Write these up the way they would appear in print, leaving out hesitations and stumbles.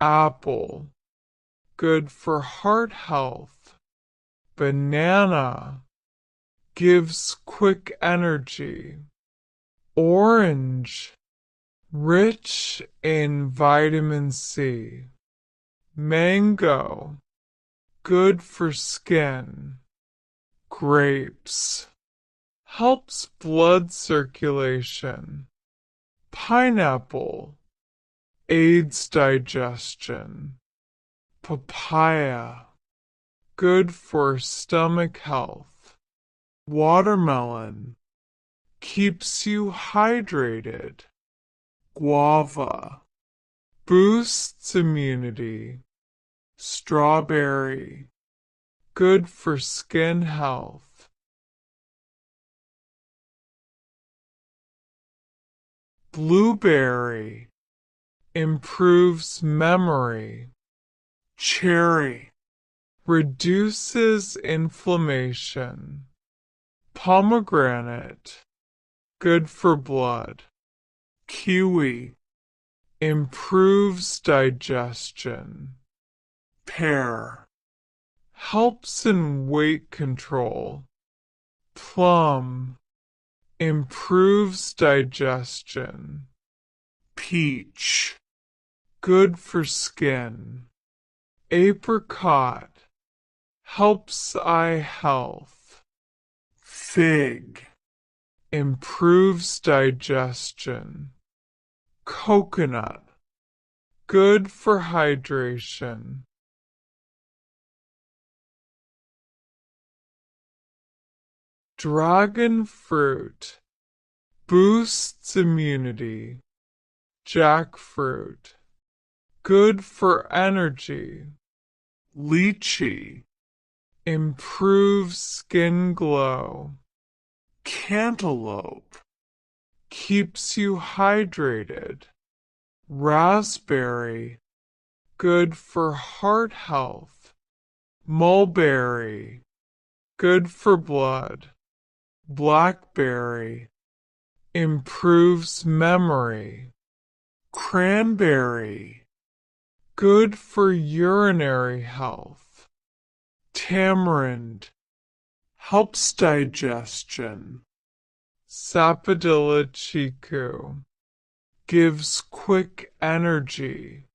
Apple, good for heart health. Banana, gives quick energy. Orange, rich in vitamin C. Mango, good for skin. Grapes, helps blood circulation. Pineapple, aids digestion. Papaya, good for stomach health. Watermelon, keeps you hydrated. Guava, boosts immunity. Strawberry, good for skin health. Blueberry, improves memory. Cherry, reduces inflammation. Pomegranate, good for blood. Kiwi, improves digestion. Pear, helps in weight control. Plum, improves digestion. Peach, good for skin. Apricot, helps eye health. Fig, improves digestion. Coconut, good for hydration. Dragon fruit, boosts immunity. Jackfruit, good for energy. Lychee, improves skin glow. Cantaloupe, keeps you hydrated. Raspberry, good for heart health. Mulberry, good for blood. Blackberry, improves memory. Cranberry, good for urinary health. Tamarind, helps digestion. Sapodilla chiku, gives quick energy.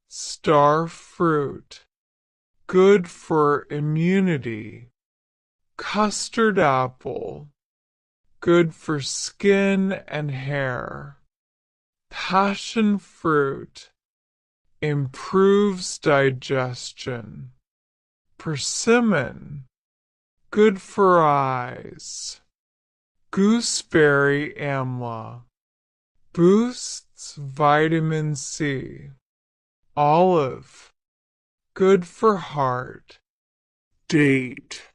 Star fruit, good for immunity. Custard apple, good for skin and hair. Passion fruit, improves digestion. Persimmon, good for eyes. Gooseberry amla, boosts vitamin C. Olive, good for heart. Date,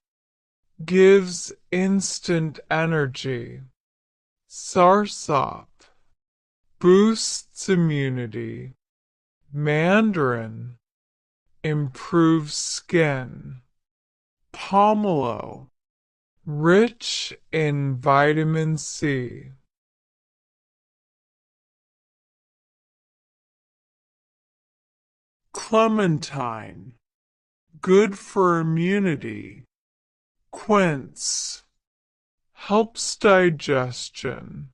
gives instant energy. Sarsop, boosts immunity. Mandarin, improves skin. Pomelo, rich in vitamin C. Clementine, good for immunity. Quince, helps digestion.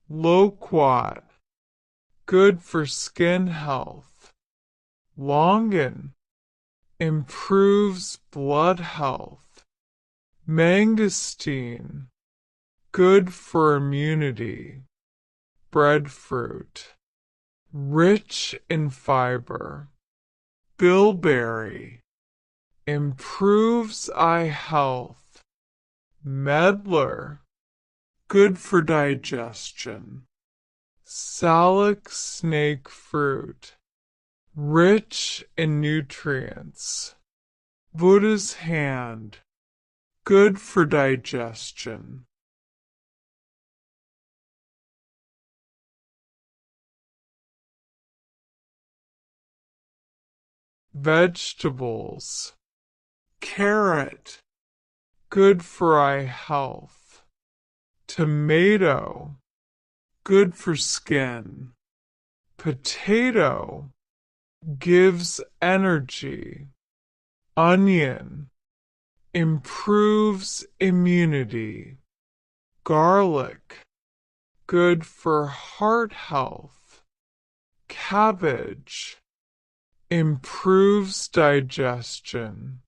Loquat, good for skin health. Longan, improves blood health. Mangosteen, good for immunity. Breadfruit, rich in fiber. Bilberry, improves eye health. Medlar, good for digestion. Salic snake fruit, rich in nutrients. Buddha's hand, good for digestion. Vegetables. Carrot, good for eye health. Tomato, good for skin. Potato, gives energy. Onion, improves immunity. Garlic, good for heart health. Cabbage, improves digestion.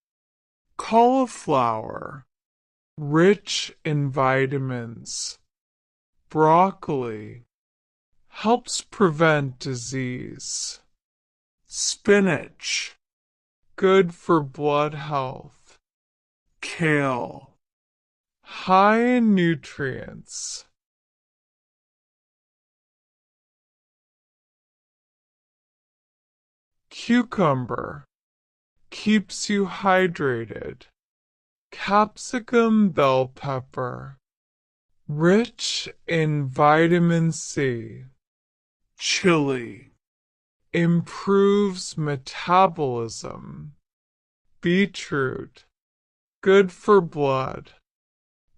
Cauliflower, rich in vitamins. Broccoli, helps prevent disease. Spinach, good for blood health. Kale, high in nutrients. Cucumber, keeps you hydrated. Capsicum bell pepper, rich in vitamin C. Chili, improves metabolism. Beetroot, good for blood.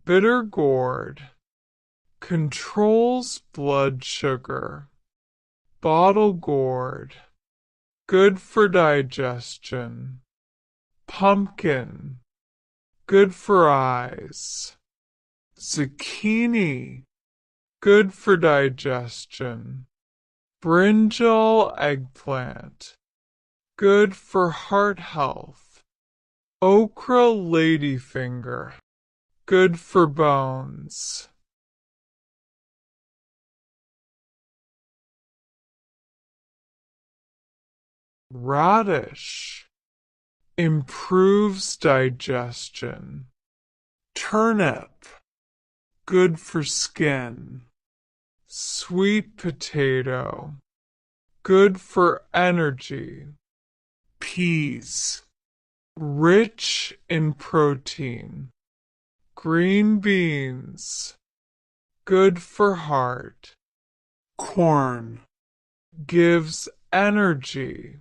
Bitter gourd, controls blood sugar. Bottle gourd, good for digestion. Pumpkin, good for eyes. Zucchini, good for digestion. Brinjal eggplant, good for heart health. Okra ladyfinger, good for bones. Radish, improves digestion. Turnip, good for skin. Sweet potato, good for energy. Peas, rich in protein. Green beans, good for heart. Corn, gives energy.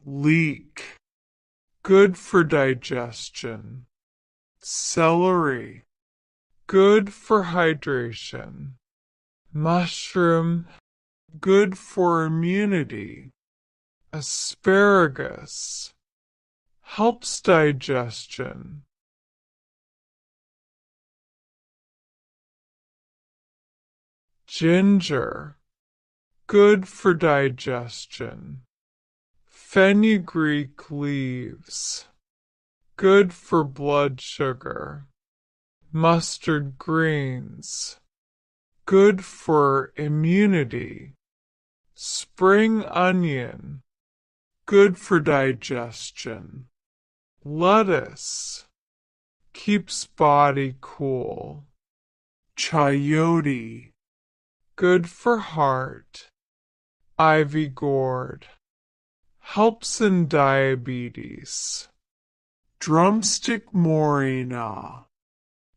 Leek, good for digestion. Celery, good for hydration. Mushroom, good for immunity. Asparagus, helps digestion. Ginger, good for digestion. Fenugreek leaves, good for blood sugar. Mustard greens, good for immunity. Spring onion, good for digestion. Lettuce, keeps body cool. Chayote, good for heart. Ivy gourd, helps in diabetes. Drumstick morena,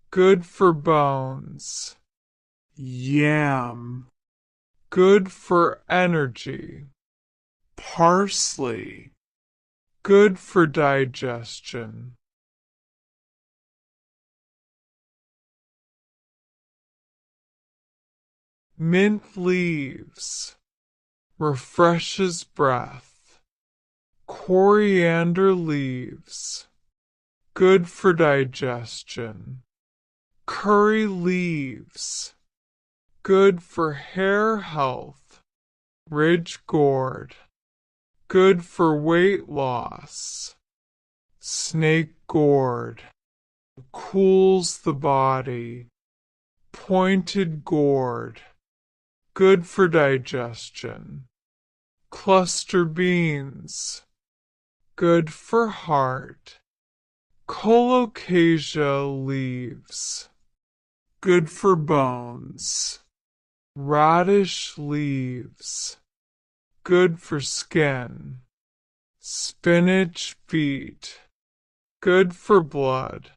good for bones. Yam, good for energy. Parsley, good for digestion. Mint leaves, refreshes breath. Coriander leaves, good for digestion. Curry leaves, good for hair health. Ridge gourd, good for weight loss. Snake gourd, cools the body. Pointed gourd, good for digestion. Cluster beans, good for heart. Colocasia leaves, good for bones. Radish leaves, good for skin. Spinach beet, good for blood.